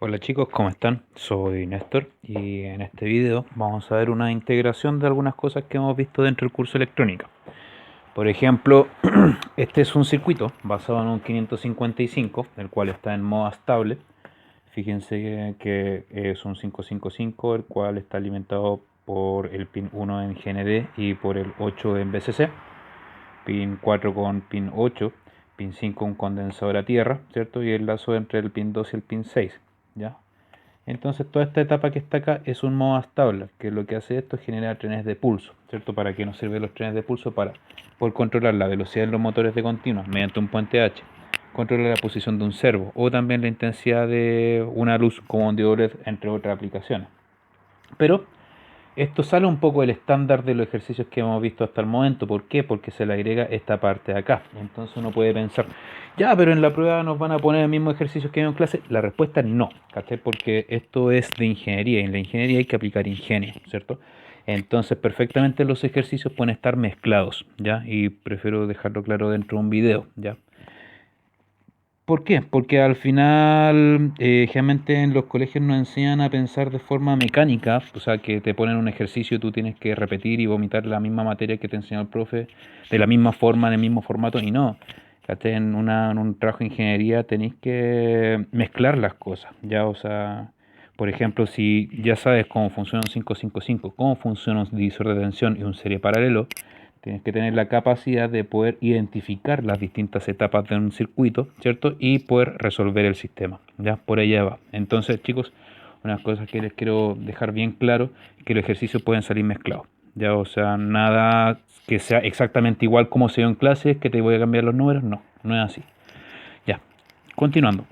Hola chicos, ¿cómo están? Soy Néstor y en este video vamos a ver una integración de algunas cosas que hemos visto dentro del curso de electrónica. Por ejemplo, este es un circuito basado en un 555, el cual está en modo estable. Fíjense que es un 555, el cual está alimentado por el pin 1 en GND y por el 8 en BCC, pin 4 con pin 8, pin 5 un condensador a tierra, ¿cierto? Y el lazo entre el pin 2 y el pin 6, ¿ya? Entonces toda esta etapa que está acá es un modo estable, que lo que hace esto es generar trenes de pulso, ¿cierto? ¿Para qué nos sirven los trenes de pulso? Para poder controlar la velocidad de los motores de continua mediante un puente H, controlar la posición de un servo o también la intensidad de una luz como un diodo LED, entre otras aplicaciones. Pero esto sale un poco del estándar de los ejercicios que hemos visto hasta el momento. ¿Por qué? Porque se le agrega esta parte de acá. Entonces uno puede pensar, ya, pero en la prueba nos van a poner el mismo ejercicio que vimos en clase. La respuesta es no, ¿cachai? Porque esto es de ingeniería y en la ingeniería hay que aplicar ingenio, ¿cierto? Entonces perfectamente los ejercicios pueden estar mezclados, ¿ya? Y prefiero dejarlo claro dentro de un video, ¿ya? ¿Por qué? Porque al final, generalmente en los colegios nos enseñan a pensar de forma mecánica, o sea, que te ponen un ejercicio y tú tienes que repetir y vomitar la misma materia que te enseñó el profe, de la misma forma, en el mismo formato, y no. ¿Cachai? En un trabajo de ingeniería tenéis que mezclar las cosas, ¿ya? O sea, por ejemplo, si ya sabes cómo funciona un 555, cómo funciona un divisor de tensión y un serie paralelo, tienes que tener la capacidad de poder identificar las distintas etapas de un circuito, ¿cierto? Y poder resolver el sistema, ¿ya? Por allá va. Entonces, chicos, una cosa que les quiero dejar bien claro es que los ejercicios pueden salir mezclados, ¿ya? O sea, nada que sea exactamente igual como se dio en clase, que te voy a cambiar los números, no, no es así. Ya, continuando.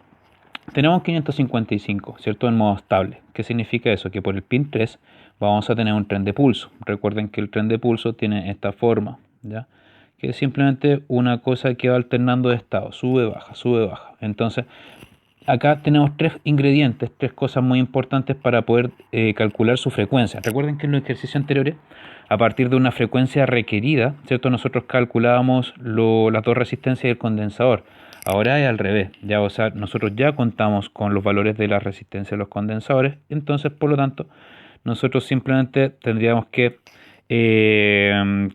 Tenemos 555, ¿cierto? En modo estable. ¿Qué significa eso? Que por el pin 3 vamos a tener un tren de pulso. Recuerden que el tren de pulso tiene esta forma, ¿ya? Que es simplemente una cosa que va alternando de estado, sube, baja, sube, baja. Entonces, acá tenemos tres ingredientes, tres cosas muy importantes para poder calcular su frecuencia. Recuerden que en los ejercicios anteriores, a partir de una frecuencia requerida, ¿cierto? Nosotros calculábamos las dos resistencias y el condensador. Ahora es al revés, ya, o sea, nosotros ya contamos con los valores de la resistencia de los condensadores, entonces, por lo tanto, nosotros simplemente tendríamos que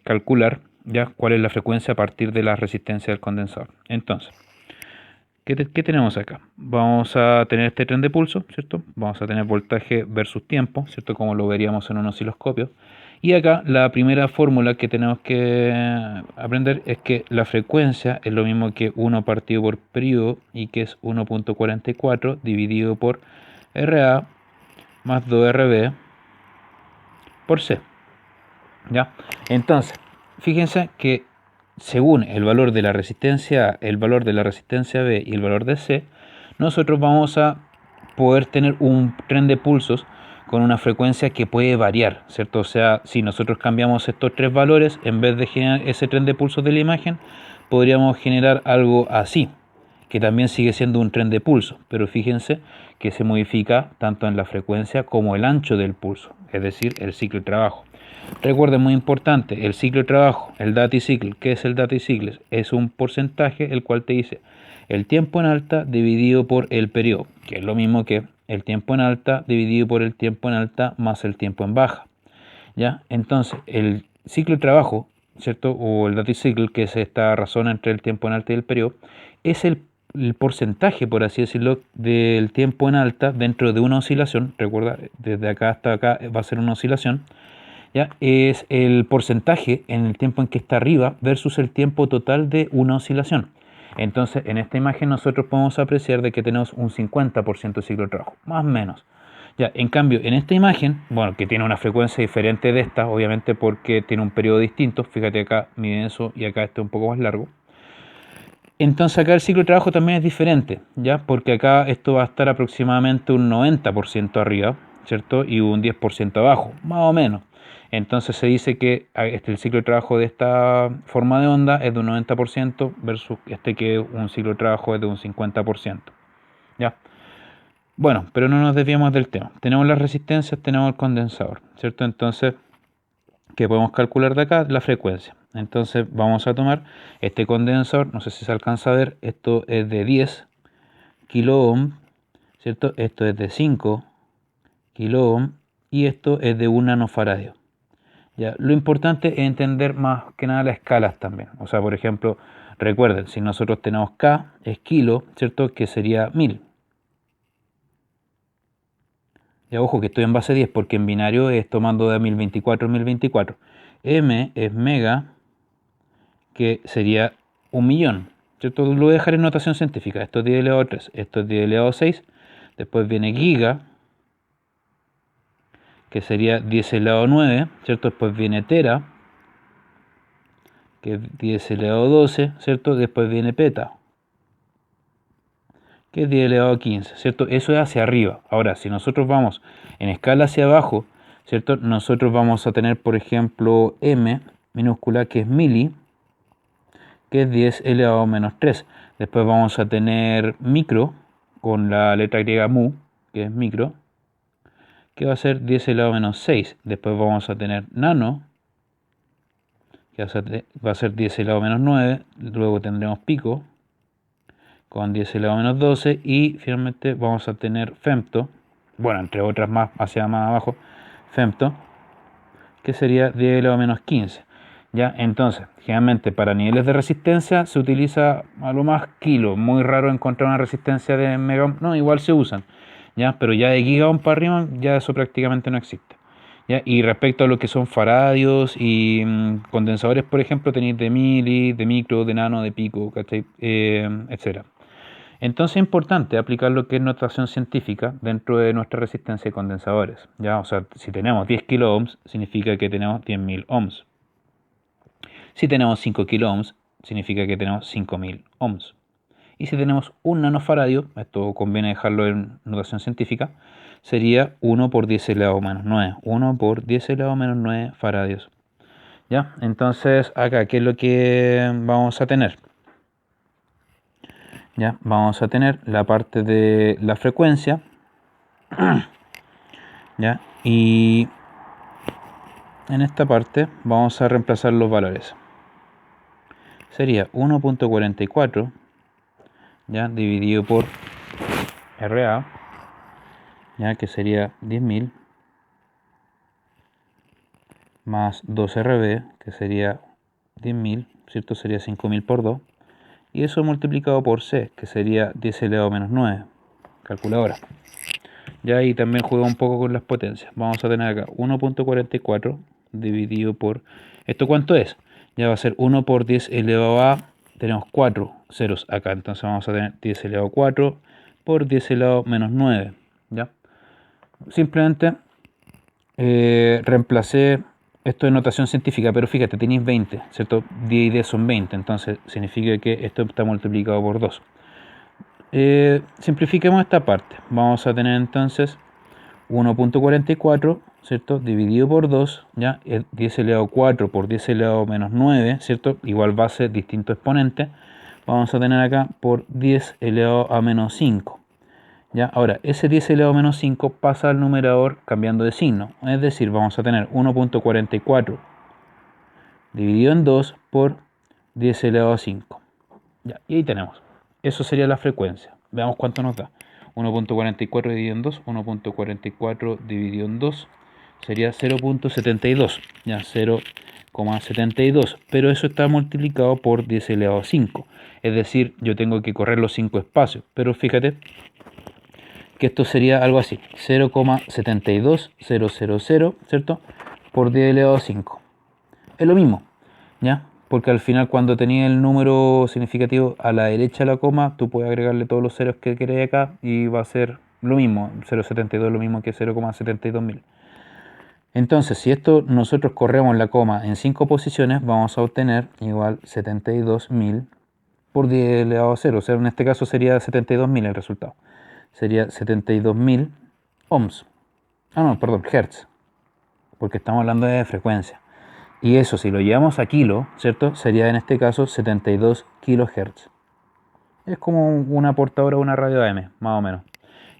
calcular ya cuál es la frecuencia a partir de la resistencia del condensador. Entonces, ¿qué tenemos acá? Vamos a tener este tren de pulso, ¿cierto? Vamos a tener voltaje versus tiempo, ¿cierto? Como lo veríamos en un osciloscopio. Y acá la primera fórmula que tenemos que aprender es que la frecuencia es lo mismo que 1 partido por periodo y que es 1.44 dividido por RA más 2RB por C. ¿Ya? Entonces, fíjense que según el valor de la resistencia A, el valor de la resistencia B y el valor de C, nosotros vamos a poder tener un tren de pulsos con una frecuencia que puede variar, ¿cierto? O sea, si nosotros cambiamos estos tres valores, en vez de generar ese tren de pulsos de la imagen, podríamos generar algo así, que también sigue siendo un tren de pulso, pero fíjense que se modifica tanto en la frecuencia como el ancho del pulso, es decir, el ciclo de trabajo. Recuerden, muy importante, el ciclo de trabajo, el Duty Cycle. ¿Qué es el Duty Cycle? Es un porcentaje el cual te dice el tiempo en alta dividido por el periodo, que es lo mismo que el tiempo en alta dividido por el tiempo en alta más el tiempo en baja. ¿Ya? Entonces, el ciclo de trabajo, ¿cierto? O el Duty Cycle, que es esta razón entre el tiempo en alta y el periodo, es el porcentaje, por así decirlo, del tiempo en alta dentro de una oscilación. Recuerda, desde acá hasta acá va a ser una oscilación. ¿Ya? Es el porcentaje en el tiempo en que está arriba versus el tiempo total de una oscilación. Entonces, en esta imagen nosotros podemos apreciar de que tenemos un 50% de ciclo de trabajo, más o menos. Ya, en cambio, en esta imagen, bueno, que tiene una frecuencia diferente de esta, obviamente porque tiene un periodo distinto, fíjate acá mide eso y acá este un poco más largo. Entonces acá el ciclo de trabajo también es diferente, ¿ya? Porque acá esto va a estar aproximadamente un 90% arriba, ¿cierto? Y un 10% abajo, más o menos. Entonces se dice que el ciclo de trabajo de esta forma de onda es de un 90% versus este que un ciclo de trabajo es de un 50%, ¿ya? Bueno, pero no nos desviamos del tema. Tenemos las resistencias, tenemos el condensador, ¿cierto? Entonces, ¿qué podemos calcular de acá? La frecuencia. Entonces vamos a tomar este condensador, no sé si se alcanza a ver, esto es de 10 kilo ohm, ¿cierto? Esto es de 5 kilo ohm y esto es de 1 nanofaradio. Ya, lo importante es entender más que nada las escalas también. O sea, por ejemplo, recuerden, si nosotros tenemos K es kilo, ¿cierto? Que sería 1000. Ya, ojo que estoy en base 10 porque en binario es tomando de 1024 en 1024. M es mega, que sería 1.000.000, ¿cierto? Lo voy a dejar en notación científica. Esto es 10 elevado a 3, esto es 10 elevado a 6. Después viene giga, que sería 10 elevado a 9, ¿cierto? Después viene tera, que es 10 elevado a 12, ¿cierto? Después viene peta, que es 10 elevado a 15, ¿cierto? Eso es hacia arriba. Ahora, si nosotros vamos en escala hacia abajo, ¿cierto? Nosotros vamos a tener, por ejemplo, m minúscula, que es mili, que es 10 elevado a menos 3. Después vamos a tener micro, con la letra griega mu, que es micro, que va a ser 10 elevado a menos 6. Después vamos a tener nano, que va a ser 10 elevado a menos 9. Luego tendremos pico, con 10 elevado a menos 12. Y finalmente vamos a tener femto, bueno, entre otras más hacia más abajo, femto, que sería 10 elevado a menos 15. ¿Ya? Entonces, generalmente para niveles de resistencia se utiliza a lo más kilo. Muy raro encontrar una resistencia de mega ohm. No, igual se usan, ¿ya? Pero ya de giga ohm para arriba, ya eso prácticamente no existe, ¿ya? Y respecto a lo que son faradios y condensadores, por ejemplo, tenéis de mili, de micro, de nano, de pico, ¿cachai? Etcétera. Entonces es importante aplicar lo que es notación científica dentro de nuestra resistencia de condensadores, ¿ya? O sea, si tenemos 10 kilo ohms, significa que tenemos 10.000 ohms. Si tenemos 5 kilo ohms, significa que tenemos 5.000 ohms. Y si tenemos un nanofaradio, esto conviene dejarlo en notación científica, sería 1 por 10 elevado a menos 9. 1 por 10 elevado a menos 9 faradios. ¿Ya? Entonces, acá, ¿qué es lo que vamos a tener? ¿Ya? Vamos a tener la parte de la frecuencia. ¿Ya? Y en esta parte vamos a reemplazar los valores. Sería 1.44, ¿ya? Dividido por RA, ¿ya? Que sería 10.000, más 2RB, que sería 10.000, ¿cierto? Sería 5.000 por 2. Y eso multiplicado por C, que sería 10 elevado a menos 9. Calculadora. Ya ahí también juega un poco con las potencias. Vamos a tener acá 1.44 dividido por... ¿Esto cuánto es? Ya va a ser 1 por 10 elevado a... Tenemos 4 ceros acá, entonces vamos a tener 10 elevado a 4 por 10 elevado a menos 9. ¿Ya? Simplemente reemplacé esto de notación científica, pero fíjate, tenéis 20, ¿cierto? 10 y 10 son 20, entonces significa que esto está multiplicado por 2. Simplifiquemos esta parte. Vamos a tener entonces 1.44, ¿cierto? Dividido por 2, ¿ya? 10 elevado a 4 por 10 elevado a menos 9, ¿cierto? Igual base, distinto exponente. Vamos a tener acá por 10 elevado a menos 5. ¿Ya? Ahora, ese 10 elevado a menos 5 pasa al numerador cambiando de signo. Es decir, vamos a tener 1.44 dividido en 2 por 10 elevado a 5. ¿Ya? Y ahí tenemos. Eso sería la frecuencia. Veamos cuánto nos da. 1.44 dividido en 2. 1.44 dividido en 2 sería 0.72. Ya, 0,72. Pero eso está multiplicado por 10 elevado a 5. Es decir, yo tengo que correr los 5 espacios. Pero fíjate que esto sería algo así, 0,72000, ¿cierto? Por 10 elevado a 5. Es lo mismo, ¿ya? Porque al final cuando tenías el número significativo a la derecha de la coma, tú puedes agregarle todos los ceros que querés acá y va a ser lo mismo, 0,72 es lo mismo que 0,72000. Entonces, si esto nosotros corremos la coma en 5 posiciones, vamos a obtener igual 72.000 por 10 elevado a 0. O sea, en este caso sería 72.000 el resultado. Sería 72.000 ohms. Ah, no, perdón, hertz. Porque estamos hablando de frecuencia. Y eso, si lo llevamos a kilo, ¿cierto? Sería en este caso 72 kilohertz. Es como una portadora o una radio AM, más o menos.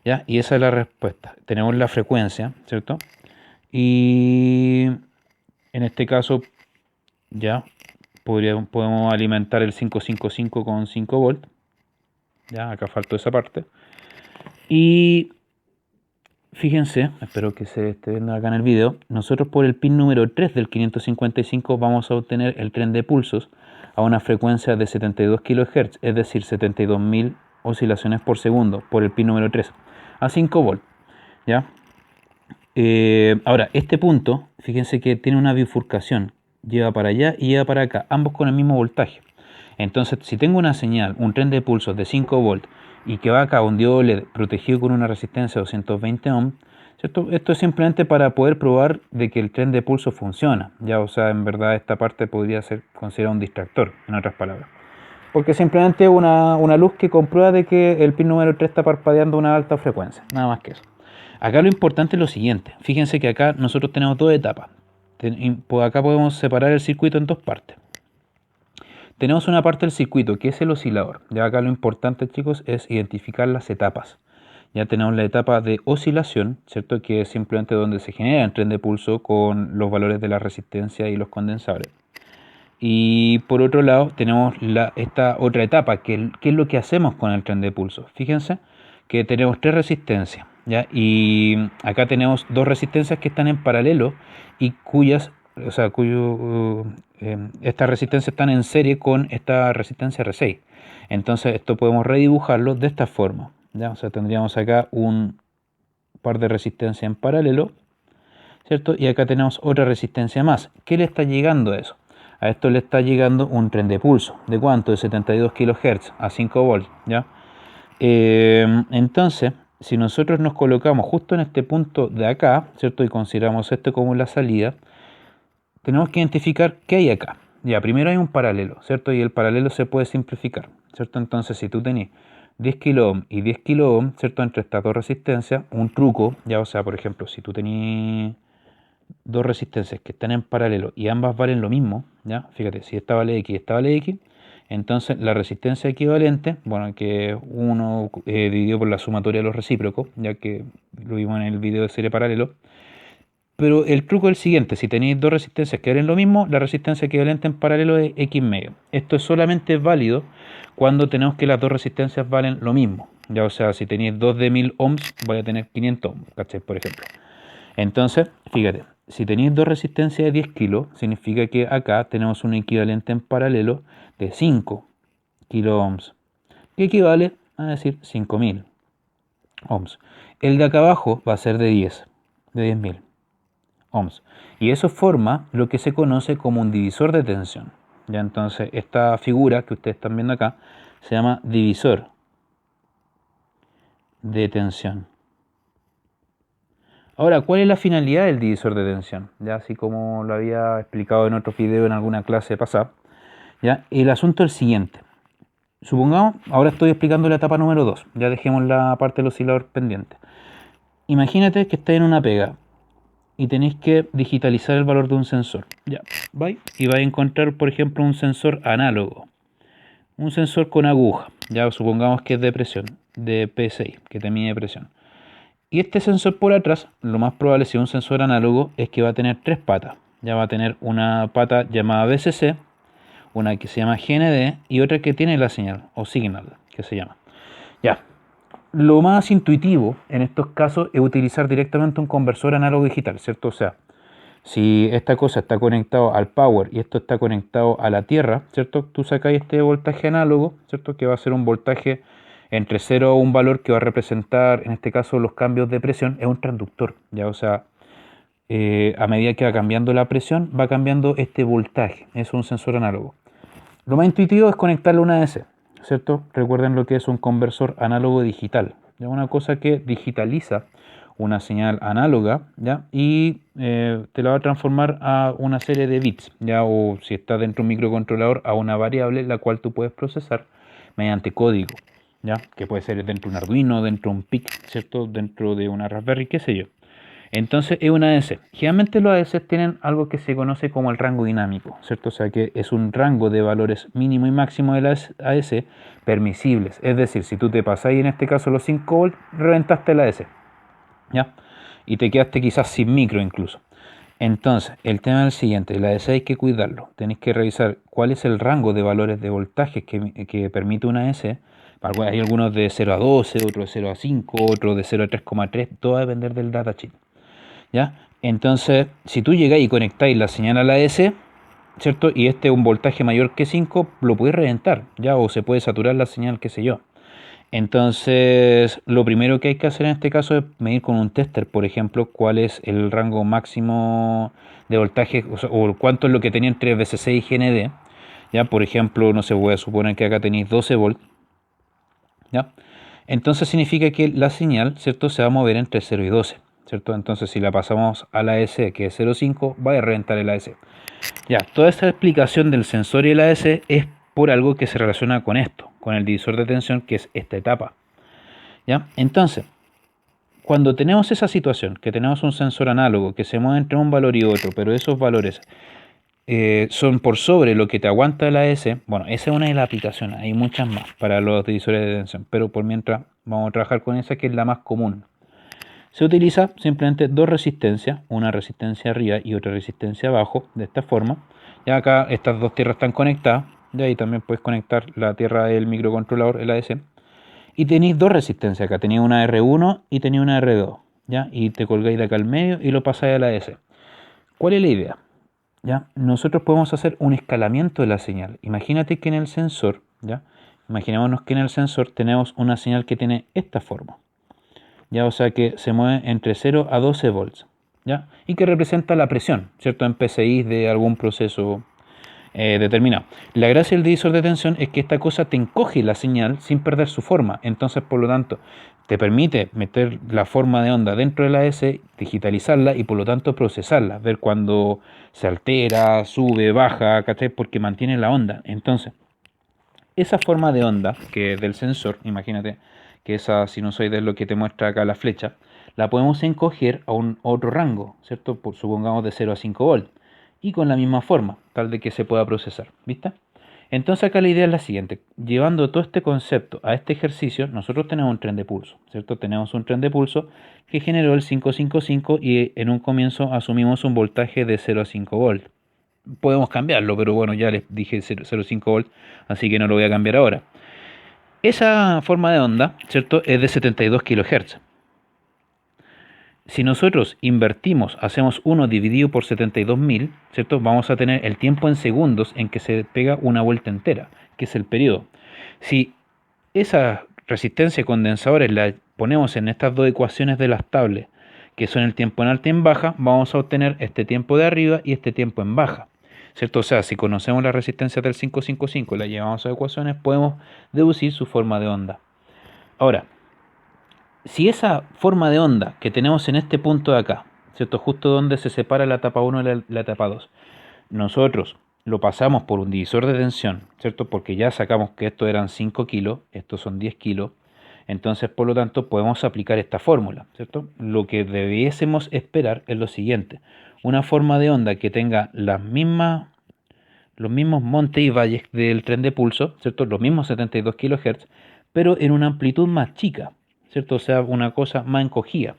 ¿Ya? Y esa es la respuesta. Tenemos la frecuencia, ¿cierto? Y en este caso, ya podemos alimentar el 555 con 5 volts. Ya, acá faltó esa parte. Y fíjense, espero que se esté viendo acá en el video, nosotros por el pin número 3 del 555 vamos a obtener el tren de pulsos a una frecuencia de 72 kHz, es decir, 72.000 oscilaciones por segundo por el pin número 3 a 5 volt, ¿ya? Ahora, este punto, fíjense que tiene una bifurcación, lleva para allá y lleva para acá, ambos con el mismo voltaje. Entonces, si tengo una señal, un tren de pulsos de 5 volt y que va acá un diodo LED protegido con una resistencia de 220 ohms, ¿cierto? Esto es simplemente para poder probar de que el tren de pulso funciona. Ya, o sea, en verdad esta parte podría ser considerada un distractor, en otras palabras. Porque simplemente una luz que comprueba de que el pin número 3 está parpadeando a una alta frecuencia, nada más que eso. Acá lo importante es lo siguiente, fíjense que acá nosotros tenemos dos etapas. Acá podemos separar el circuito en dos partes. Tenemos una parte del circuito que es el oscilador. Ya acá lo importante, chicos, es identificar las etapas. Ya tenemos la etapa de oscilación, ¿cierto? Que es simplemente donde se genera el tren de pulso con los valores de la resistencia y los condensadores. Y por otro lado tenemos esta otra etapa, que es lo que hacemos con el tren de pulso. Fíjense que tenemos tres resistencias, ¿ya? Y acá tenemos dos resistencias que están en paralelo y estas resistencias están en serie con esta resistencia R6. Entonces esto podemos redibujarlo de esta forma, ¿ya? O sea, tendríamos acá un par de resistencias en paralelo, ¿cierto? Y acá tenemos otra resistencia más. ¿Qué le está llegando a eso? A esto le está llegando un tren de pulso. ¿De cuánto? De 72 kHz a 5 volts, ¿ya? Entonces, si nosotros nos colocamos justo en este punto de acá, ¿cierto? Y consideramos esto como la salida, tenemos que identificar qué hay acá. Ya, primero hay un paralelo, ¿cierto? Y el paralelo se puede simplificar, ¿cierto? Entonces, si tú tenés 10 kilo y 10 kilo, ¿cierto? Entre estas dos resistencias, un truco, ya, o sea, por ejemplo, si tú tenés dos resistencias que están en paralelo y ambas valen lo mismo, ¿ya? Fíjate, si esta vale X y esta vale X, entonces la resistencia equivalente, bueno, que es 1 dividido por la sumatoria de los recíprocos, ya que lo vimos en el video de serie paralelo. Pero el truco es el siguiente, si tenéis dos resistencias que valen lo mismo, la resistencia equivalente en paralelo es X medio. Esto es solamente válido cuando tenemos que las dos resistencias valen lo mismo. Ya, o sea, si tenéis dos de 1000 ohms, voy a tener 500 ohms, ¿cachai? Por ejemplo. Entonces, fíjate, si tenéis dos resistencias de 10 kilos, significa que acá tenemos un equivalente en paralelo de 5 kilo ohms, que equivale a decir 5000 ohms. El de acá abajo va a ser de 10.000 ohms. Y eso forma lo que se conoce como un divisor de tensión. Ya, entonces, esta figura que ustedes están viendo acá se llama divisor de tensión. Ahora, ¿cuál es la finalidad del divisor de tensión? Ya, así como lo había explicado en otro video en alguna clase pasada. Ya, el asunto es el siguiente. Supongamos, ahora estoy explicando la etapa número 2. Ya dejemos la parte del oscilador pendiente. Imagínate que estáis en una pega y tenéis que digitalizar el valor de un sensor. Ya, vais y vais a encontrar, por ejemplo, un sensor análogo. Un sensor con aguja. Ya, supongamos que es de presión, de PSI, que te mide presión. Y este sensor por atrás, lo más probable si es un sensor análogo, es que va a tener tres patas. Ya va a tener una pata llamada VCC, una que se llama GND y otra que tiene la señal, o signal, que se llama. Ya, lo más intuitivo en estos casos es utilizar directamente un conversor análogo digital, ¿cierto? O sea, si esta cosa está conectado al power y esto está conectado a la tierra, ¿cierto? Tú sacas este voltaje análogo, ¿cierto? Que va a ser un voltaje entre 0 a un valor que va a representar, en este caso, los cambios de presión, es un transductor, ¿ya? O sea, a medida que va cambiando la presión, va cambiando este voltaje, es un sensor análogo. Lo más intuitivo es conectarle una ADC, ¿cierto? Recuerden lo que es un conversor análogo digital, ¿ya? Una cosa que digitaliza una señal análoga, ¿ya? Y te la va a transformar a una serie de bits, ¿ya? O si está dentro de un microcontrolador, a una variable la cual tú puedes procesar mediante código, ¿ya? Que puede ser dentro de un Arduino, dentro de un PIC, ¿cierto? Dentro de una Raspberry, qué sé yo. Entonces es una ADC. Generalmente los ADC tienen algo que se conoce como el rango dinámico, ¿cierto? O sea que es un rango de valores mínimo y máximo de las ADC permisibles. Es decir, si tú te pasáis en este caso los 5 volts, reventaste la ADC, ¿ya? Y te quedaste quizás sin micro incluso. Entonces, el tema es el siguiente, la ADC hay que cuidarlo. Tenéis que revisar cuál es el rango de valores de voltaje que permite una ADC Hay algunos de 0 a 12, otros de 0 a 5, otros de 0 a 3,3, todo va a depender del datasheet. ¿Ya? Entonces, si tú llegáis y conectáis la señal a la S, ¿cierto? Y este es un voltaje mayor que 5, lo podéis reventar, ¿ya? O se puede saturar la señal, qué sé yo. Entonces, lo primero que hay que hacer en este caso es medir con un tester, por ejemplo, cuál es el rango máximo de voltaje, o cuánto es lo que tenía entre VCC y GND. ¿Ya? Por ejemplo, no sé, voy a suponer que acá tenéis 12 volts. ¿Ya? Entonces significa que la señal, ¿cierto?, se va a mover entre 0 y 12, ¿cierto? Entonces si la pasamos a la S, que es 0,5, va a reventar el AS. Ya, toda esta explicación del sensor y el AS es por algo que se relaciona con esto, con el divisor de tensión, que es esta etapa. ¿Ya? Entonces, cuando tenemos esa situación, que tenemos un sensor análogo que se mueve entre un valor y otro, pero esos valores son por sobre lo que te aguanta la S, bueno, esa es una de las aplicaciones, hay muchas más para los divisores de tensión, pero por mientras vamos a trabajar con esa que es la más común. Se utiliza simplemente dos resistencias, una resistencia arriba y otra resistencia abajo, de esta forma. Ya acá estas dos tierras están conectadas, de ahí también puedes conectar la tierra del microcontrolador, el AS. Y tenéis dos resistencias acá, tenéis una R1 y tenéis una R2, ¿ya? Y te colgáis de acá al medio y lo pasáis a la S. ¿Cuál es la idea? ¿Ya? Nosotros podemos hacer un escalamiento de la señal. Imagínate que en el sensor, ¿ya? Imaginémonos que en el sensor tenemos una señal que tiene esta forma, ¿ya? O sea que se mueve entre 0 a 12 volts, ¿ya? Y que representa la presión, ¿cierto? En PSI de algún proceso determinado. La gracia del divisor de tensión es que esta cosa te encoge la señal sin perder su forma. Entonces, por lo tanto, te permite meter la forma de onda dentro de la S, digitalizarla y por lo tanto procesarla, ver cuando se altera, sube, baja, ¿cachai? Porque mantiene la onda. Entonces, esa forma de onda que del sensor, imagínate que esa sinusoide es lo que te muestra acá la flecha, la podemos encoger a un otro rango, ¿cierto? Supongamos de 0 a 5 volts y con la misma forma, tal de que se pueda procesar, ¿viste? Entonces acá la idea es la siguiente, llevando todo este concepto a este ejercicio, nosotros tenemos un tren de pulso, ¿cierto? Tenemos un tren de pulso que generó el 555 y en un comienzo asumimos un voltaje de 0 a 5 volts. Podemos cambiarlo, pero bueno, ya les dije 0,5 volts, así que no lo voy a cambiar ahora. Esa forma de onda, ¿cierto?, es de 72 kHz. Si nosotros invertimos, hacemos 1 dividido por 72.000, ¿cierto?, vamos a tener el tiempo en segundos en que se pega una vuelta entera, que es el periodo. Si esa resistencia condensadora la ponemos en estas dos ecuaciones de las tablas, que son el tiempo en alta y en baja, vamos a obtener este tiempo de arriba y este tiempo en baja, ¿cierto? O sea, si conocemos la resistencia del 555 y la llevamos a ecuaciones, podemos deducir su forma de onda. Ahora, si esa forma de onda que tenemos en este punto de acá, ¿cierto? Justo donde se separa la etapa 1 y la etapa 2, nosotros lo pasamos por un divisor de tensión, ¿cierto? Porque ya sacamos que estos eran 5 kilos, estos son 10 kilos, entonces por lo tanto podemos aplicar esta fórmula, ¿cierto? Lo que debiésemos esperar es lo siguiente, una forma de onda que tenga los mismos montes y valles del tren de pulso, ¿cierto? Los mismos 72 kHz, pero en una amplitud más chica, ¿cierto? O sea, una cosa más encogida.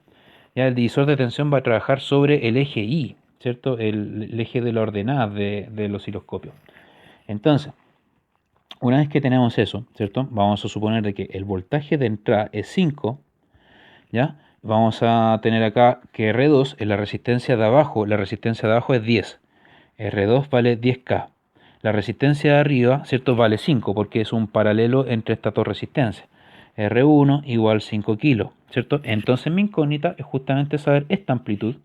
Ya el divisor de tensión va a trabajar sobre el eje Y, ¿cierto? El eje de la ordenada del osciloscopio. Entonces, una vez que tenemos eso, ¿cierto? Vamos a suponer de que el voltaje de entrada es 5, ¿ya? Vamos a tener acá que R2 es la resistencia de abajo es 10. R2 vale 10K. La resistencia de arriba, ¿cierto?, vale 5 porque es un paralelo entre estas dos resistencias. R1 igual 5 kilos, ¿cierto? Entonces mi incógnita es justamente saber esta amplitud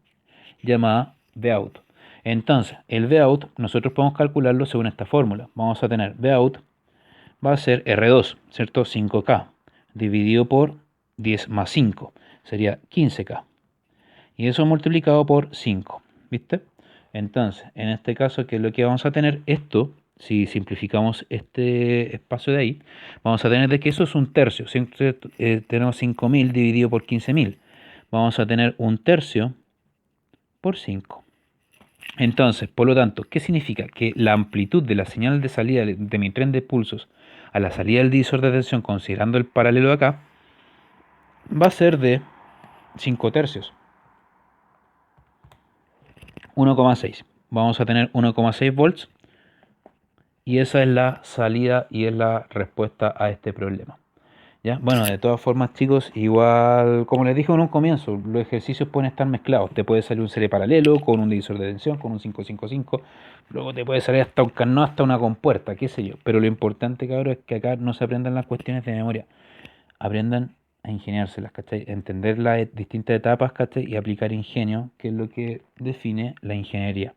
llamada Vout. Entonces, el Vout nosotros podemos calcularlo según esta fórmula. Vamos a tener Vout va a ser R2, ¿cierto? 5K dividido por 10 más 5 sería 15K. Y eso multiplicado por 5, ¿viste? Entonces, en este caso, ¿qué es lo que vamos a tener? Esto, si simplificamos este espacio de ahí, vamos a tener de que eso es un tercio. Siempre tenemos 5.000 dividido por 15.000. Vamos a tener un tercio por 5. Entonces, por lo tanto, ¿qué significa? Que la amplitud de la señal de salida de mi tren de pulsos a la salida del divisor de tensión, considerando el paralelo de acá, va a ser de 5 tercios. 1,6. Vamos a tener 1,6 volts y esa es la salida y es la respuesta a este problema. ¿Ya? Bueno, de todas formas, chicos, igual, como les dije en un comienzo, los ejercicios pueden estar mezclados. Te puede salir un serie paralelo con un divisor de tensión, con un 555. Luego te puede salir hasta un Carnot, hasta una compuerta, qué sé yo. Pero lo importante, cabrón, es que acá no se aprendan las cuestiones de memoria. Aprendan a ingeniárselas, ¿cachai? Entender las distintas etapas, ¿cachai? Y aplicar ingenio, que es lo que define la ingeniería.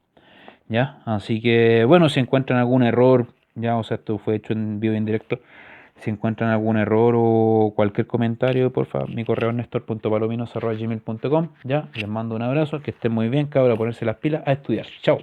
¿Ya? Así que, bueno, si encuentran algún error, ya, o sea, esto fue hecho en vivo y en directo. Si encuentran algún error o cualquier comentario, por favor, mi correo es nestor.palominos@gmail.com. Ya, les mando un abrazo, que estén muy bien, cabros, a ponerse las pilas, a estudiar. Chao.